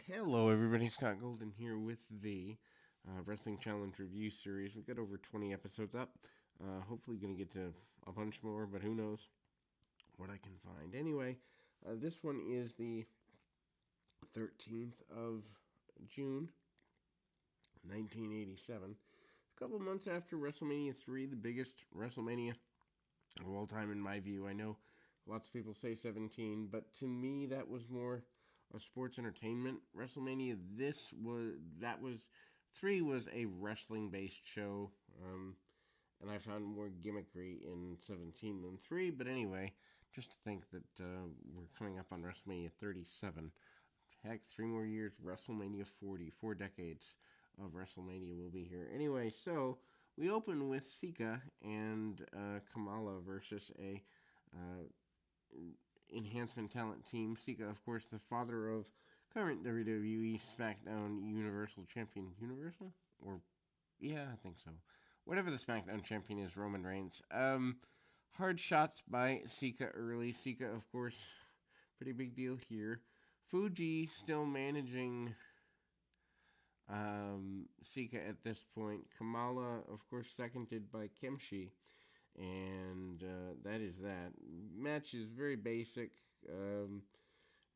Hello, everybody. Scott Golden here with the Wrestling Challenge Review Series. We've got over 20 episodes up. Hopefully, going to get to a bunch more, but who knows what I can find. Anyway, this one is the 13th of June, 1987. A couple months after WrestleMania 3, the biggest WrestleMania of all time, in my view. I know lots of people say 17, but to me, that was more a sports entertainment WrestleMania. That was 3 was a wrestling based show, and I found more gimmickry in 17 than 3. But anyway, just to think that we're coming up on WrestleMania 37. Heck, 3 more years, WrestleMania 40, 4 decades of WrestleMania will be here. Anyway, so we open with Sika and Kamala versus a enhancement talent team. Sika, of course, the father of current WWE SmackDown Universal Champion. Universal? Or, yeah, I think so. Whatever the SmackDown champion is, Roman Reigns. Hard shots by Sika early. Sika, of course, pretty big deal here. Fuji still managing Sika at this point. Kamala, of course, seconded by Kemshi. And that is that. Match is very basic.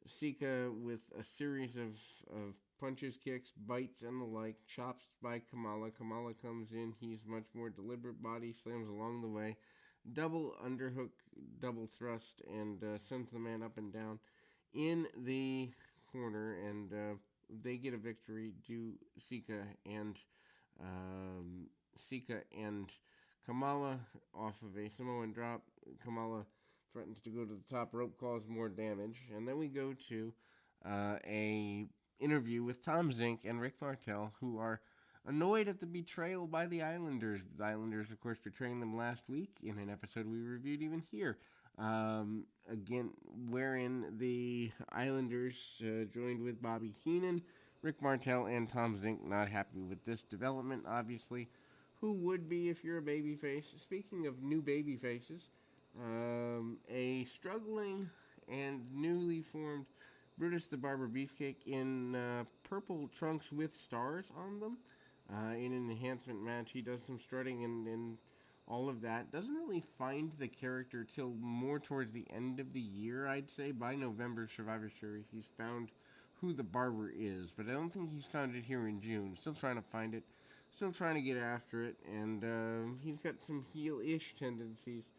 Sika with a series of punches, kicks, bites, and the like. Chops by Kamala. Kamala comes in. He's much more deliberate. Body slams along the way. Double underhook, double thrust, and sends the man up and down in the corner. And they get a victory. Do Sika and Kamala off of a Samoan drop. Kamala threatens to go to the top rope, cause more damage. And then we go to a interview with Tom Zink and Rick Martel, who are annoyed at the betrayal by the Islanders. The Islanders, of course, betraying them last week in an episode we reviewed even here. Again, wherein the Islanders joined with Bobby Heenan, Rick Martel, and Tom Zink not happy with this development, obviously. Who would be if you're a babyface? Speaking of new baby faces, a struggling and newly formed Brutus the Barber Beefcake in purple trunks with stars on them. In an enhancement match, he does some strutting and all of that. Doesn't really find the character till more towards the end of the year, I'd say. By November Survivor Series, he's found who the barber is, but I don't think he's found it here in June. Still trying to find it. Still trying to get after it, and he's got some heel-ish tendencies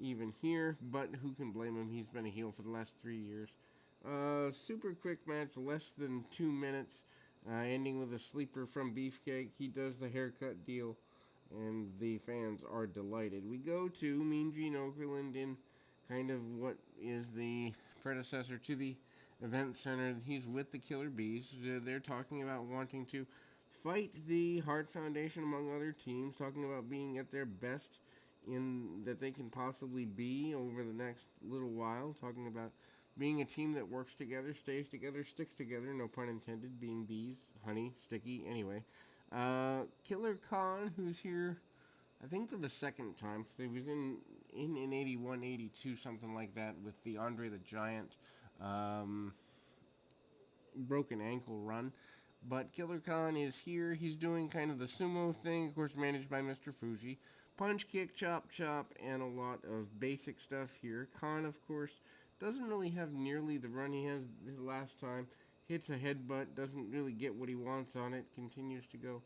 even here, but who can blame him? He's been a heel for the last 3 years. Super quick match, less than 2 minutes, ending with a sleeper from Beefcake. He does the haircut deal, and the fans are delighted. We go to Mean Gene Okerlund in kind of what is the predecessor to the event center. He's with the Killer Bees. They're talking about wanting to fight the Hart Foundation, among other teams, talking about being at their best in that they can possibly be over the next little while, talking about being a team that works together, stays together, sticks together, no pun intended, being bees, honey, sticky, anyway. Killer Khan, who's here, I think for the second time, because he was in 81, 82, something like that, with the Andre the Giant broken ankle run. But Killer Khan is here. He's doing kind of the sumo thing, of course, managed by Mr. Fuji. Punch, kick, chop, chop, and a lot of basic stuff here. Khan, of course, doesn't really have nearly the run he has the last time. Hits a headbutt, doesn't really get what he wants on it. Continues to go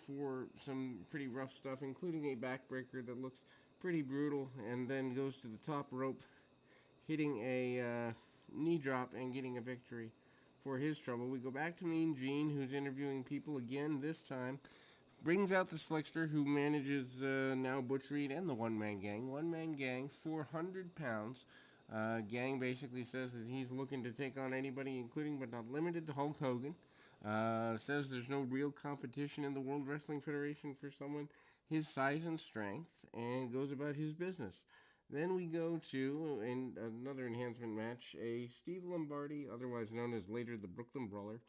for some pretty rough stuff, including a backbreaker that looks pretty brutal, and then goes to the top rope, hitting a knee drop and getting a victory for his trouble. We go back to Mean Gene, who's interviewing people again this time. Brings out the Slickster, who manages now Butch Reed and the One Man Gang. One Man Gang, 400 pounds. Gang basically says that he's looking to take on anybody, including but not limited to Hulk Hogan. Says there's no real competition in the World Wrestling Federation for someone his size and strength, and goes about his business. Then we go to in another enhancement match, a Steve Lombardi, otherwise known as later the Brooklyn Brawler,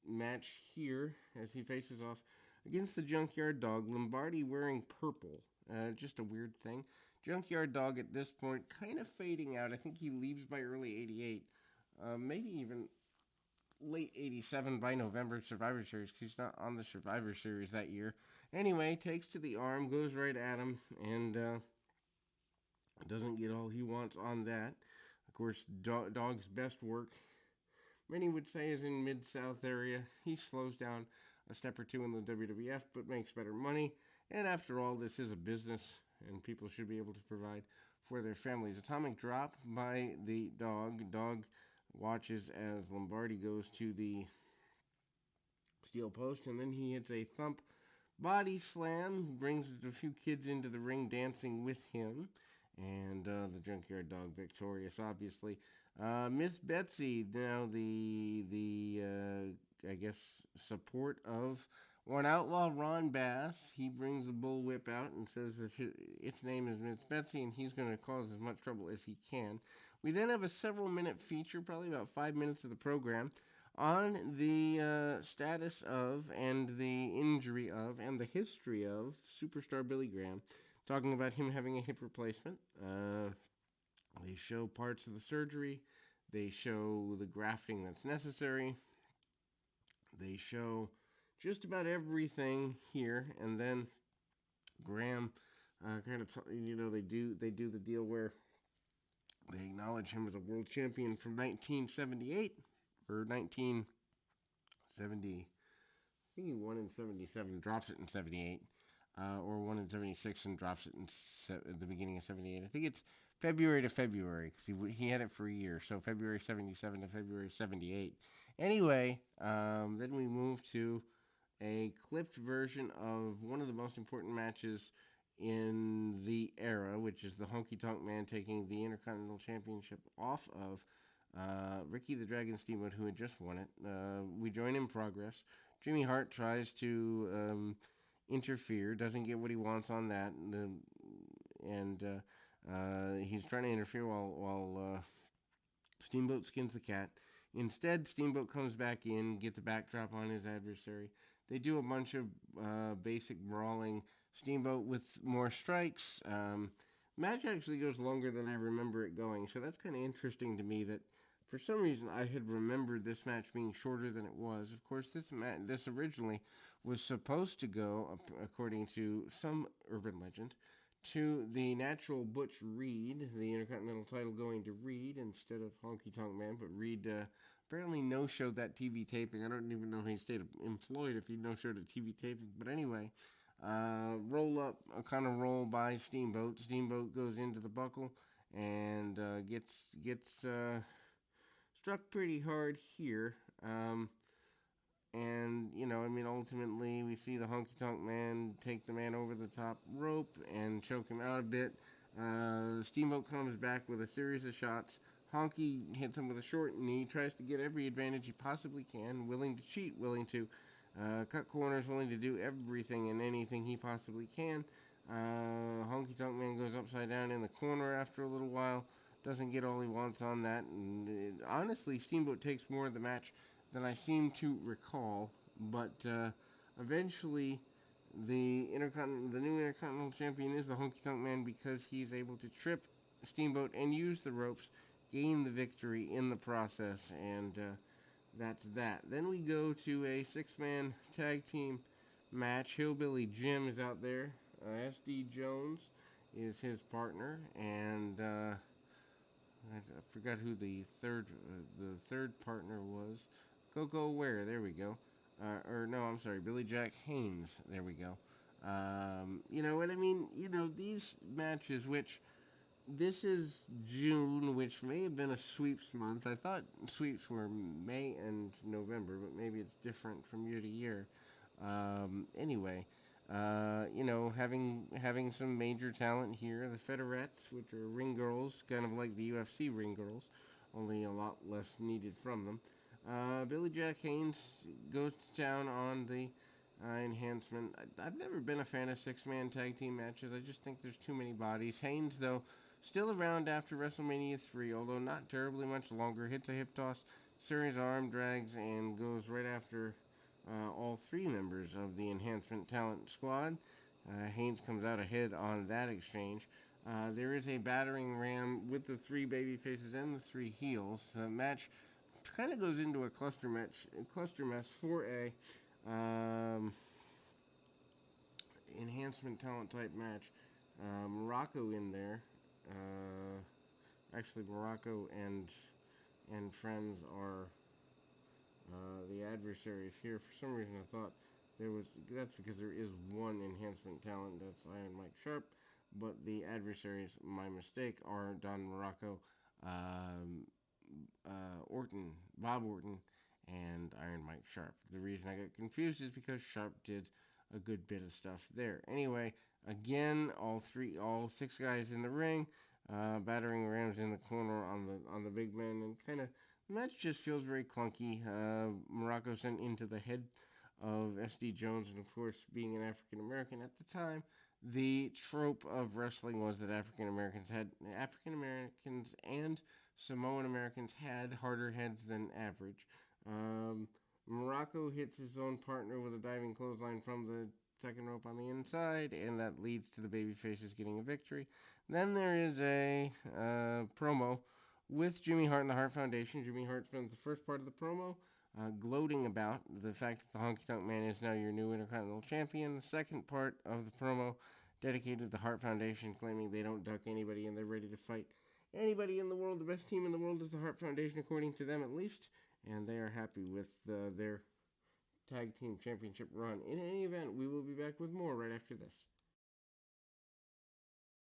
match here as he faces off against the Junkyard Dog. Lombardi wearing purple, just a weird thing. Junkyard Dog at this point kind of fading out. I think he leaves by early 88, maybe even late 87 by November Survivor Series because he's not on the Survivor Series that year. Anyway, takes to the arm, goes right at him, and doesn't get all he wants on that. Of course, Dog's best work, many would say, is in Mid-South area. He slows down a step or two in the WWF, but makes better money. And after all, this is a business, and people should be able to provide for their families. Atomic drop by the Dog. Dog watches as Lombardi goes to the steel post, and then he hits a thump body slam, brings a few kids into the ring dancing with him, and the Junkyard Dog victorious, obviously. Miss Betsy, now the I guess support of one outlaw, Ron Bass. He brings the bullwhip out and says that its name is Miss Betsy, and he's going to cause as much trouble as he can. We then have a several-minute feature, probably about 5 minutes of the program, on the status of and the injury of and the history of superstar Billy Graham, talking about him having a hip replacement. They show parts of the surgery. They show the grafting that's necessary. They show just about everything here, and then Graham they do the deal where they acknowledge him as a world champion from 1978 or 1970. I think he won in 77, drops it in 78, or won in 76 and drops it at the beginning of 78. I think it's February to February because he had it for a year, so February 77 to February 78. Anyway, then we move to a clipped version of one of the most important matches in the era, which is the Honky Tonk Man taking the Intercontinental Championship off of Ricky the Dragon Steamboat, who had just won it. We join in progress. Jimmy Hart tries to interfere, doesn't get what he wants on that, and he's trying to interfere while Steamboat skins the cat. Instead, Steamboat comes back in, gets a backdrop on his adversary. They do a bunch of basic brawling. Steamboat with more strikes. Match actually goes longer than I remember it going, so that's kind of interesting to me that for some reason I had remembered this match being shorter than it was. Of course, this originally was supposed to go, according to some urban legend, to the natural Butch Reed, the Intercontinental title going to Reed instead of Honky Tonk Man, but Reed apparently no-showed that TV taping. I don't even know if he stayed employed if he no-showed a TV taping, but anyway, roll up, a kind of roll by Steamboat. Steamboat goes into the buckle and gets struck pretty hard here. And, ultimately we see the Honky Tonk Man take the man over the top rope and choke him out a bit. Steamboat comes back with a series of shots. Honky hits him with a short knee, tries to get every advantage he possibly can, willing to cheat, willing to cut corners, willing to do everything and anything he possibly can. Honky Tonk Man goes upside down in the corner after a little while, doesn't get all he wants on that, and honestly, Steamboat takes more of the match than I seem to recall, but eventually the new Intercontinental Champion is the Honky Tonk Man because he's able to trip Steamboat and use the ropes, gain the victory in the process, and that's that. Then we go to a six-man tag team match. Hillbilly Jim is out there. S.D. Jones is his partner, and I forgot who the third partner was. Coco Ware, there we go. Billy Jack Haynes, there we go. You know what I mean? These matches, which this is June, which may have been a sweeps month. I thought sweeps were May and November, but maybe it's different from year to year. Anyway, having some major talent here. The Federettes, which are ring girls, kind of like the UFC ring girls, only a lot less needed from them. Billy Jack Haynes goes to town on the enhancement. I've never been a fan of six-man tag team matches. I just think there's too many bodies. Haynes, though, still around after WrestleMania 3, although not terribly much longer. Hits a hip toss, series arm drags, and goes right after all three members of the enhancement talent squad. Haynes comes out ahead on that exchange. There is a battering ram with the three baby faces and the three heels. The match kind of goes into a cluster mess for a enhancement talent type match. Morocco in there. Actually, Morocco and friends are the adversaries here. For some reason, I thought that's because there is one enhancement talent, that's Iron Mike Sharp, but the adversaries, my mistake, are Don Morocco, Bob Orton, and Iron Mike Sharp. The reason I got confused is because Sharp did a good bit of stuff there. Anyway, again, all six guys in the ring, battering rams in the corner on the big man, and kind of the match just feels very clunky. Morocco sent into the head of SD Jones, and of course, being an African American at the time, the trope of wrestling was that African Americans and Samoan Americans had harder heads than average. Morocco hits his own partner with a diving clothesline from the second rope on the inside, and that leads to the babyfaces getting a victory. Then there is a promo with Jimmy Hart and the Hart Foundation. Jimmy Hart spends the first part of the promo gloating about the fact that the Honky Tonk Man is now your new Intercontinental Champion. The second part of the promo dedicated to the Hart Foundation, claiming they don't duck anybody and they're ready to fight anybody in the world. The best team in the world is the Hart Foundation, according to them at least, and they are happy with their tag team championship run. In any event, we will be back with more right after this.